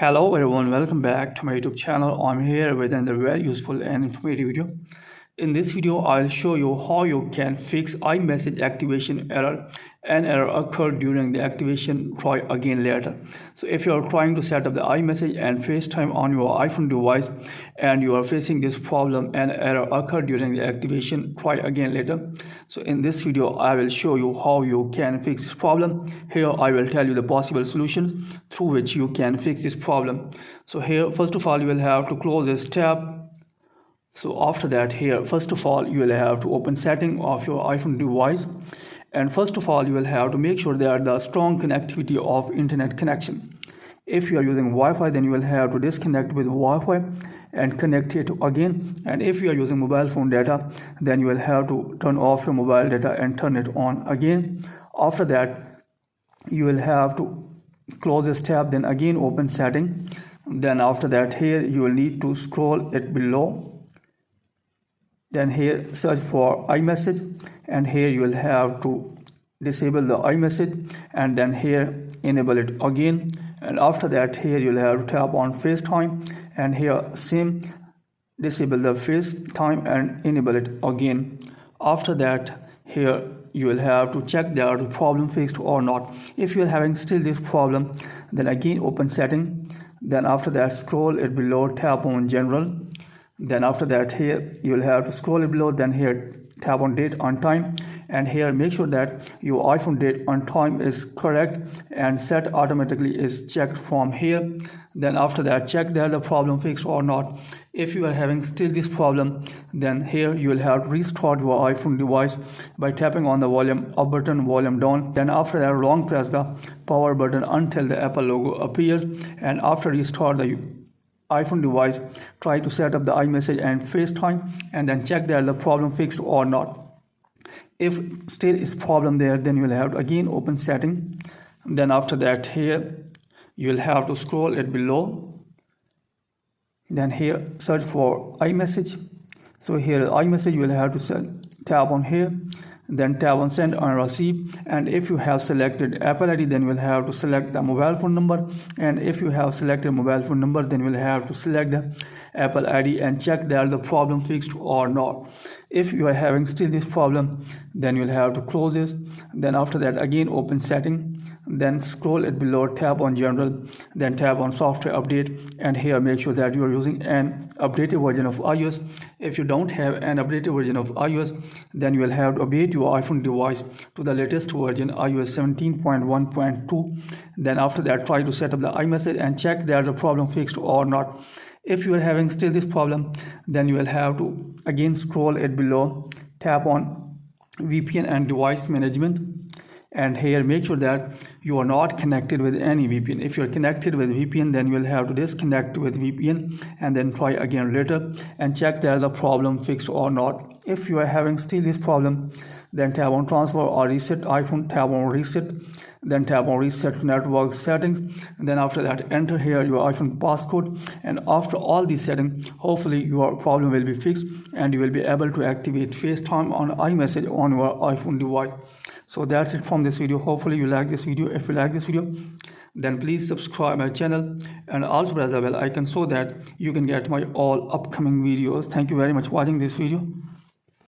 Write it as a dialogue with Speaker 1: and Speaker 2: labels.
Speaker 1: Hello everyone, welcome back to my YouTube channel. I'm here with another very useful and informative video. In this video, I'll show you how you can fix iMessage activation error. An error occurred during the activation. Try again later. So if you're trying to set up the iMessage and FaceTime on your iPhone device and you are facing this problem, an error occurred during the activation, try again later. So in this video, I will show you how you can fix this problem. Here I will tell you the possible solutions through which you can fix this problem. So here, first of all, you will have to close this tab. So after that, here first of all you will have to open setting of your iPhone device, and first of all you will have to make sure that the strong connectivity of internet connection. If you are using Wi-Fi, then you will have to disconnect with Wi-Fi and connect it again, and if you are using mobile phone data, then you will have to turn off your mobile data and turn it on again. After that, you will have to close this tab, then again open setting. Then after that, here you will need to scroll it below. Then here search for iMessage, and here you will have to disable the iMessage, and then here enable it again. And after that, here you will have to tap on FaceTime, and here same disable the FaceTime and enable it again. After that, here you will have to check that the problem fixed or not. If you are having still this problem, then again open setting. Then after that, scroll it below, tap on general. Then after that, here you will have to scroll it below, then here tap on date and time, and here make sure that your iPhone date and time is correct and set automatically is checked from here. Then after that, check that the problem fixed or not. If you are having still this problem, then here you will have to restart your iPhone device by tapping on the volume up button, volume down. Then after that, long press the power button until the Apple logo appears, and after restart the iPhone device, try to set up the iMessage and FaceTime, and then check that the problem fixed or not. If still is problem there, then you will have to again open setting. Then after that, here you will have to scroll it below. Then here search for iMessage. So here iMessage, you will have to tap on here, then tap on send and receive. And if you have selected Apple ID, then you will have to select the mobile phone number, and if you have selected mobile phone number, then you will have to select the Apple ID and check that the problem fixed or not. If you are having still this problem, then you will have to close this. Then after that, again open setting, then scroll it below, tap on general, then tap on software update, and here make sure that you are using an updated version of iOS. If you don't have an updated version of iOS, then you will have to update your iPhone device to the latest version, iOS 17.1.2. then after that, try to set up the iMessage and check that the problem fixed or not. If you are having still this problem, then you will have to again scroll it below, tap on VPN and device management, and here make sure that you are not connected with any VPN. If you are connected with VPN, then you will have to disconnect with VPN and then try again later and check that the problem fixed or not. If you are having still this problem, then tap on transfer or reset iPhone, tap on reset, then tap on reset network settings, and then after that enter here your iPhone passcode. And after all these settings, hopefully your problem will be fixed and you will be able to activate FaceTime on iMessage on your iPhone device. So that's it from this video. Hopefully you like this video. If you like this video, then please subscribe my channel and also press the bell icon so that you can get my all upcoming videos. Thank you very much for watching this video.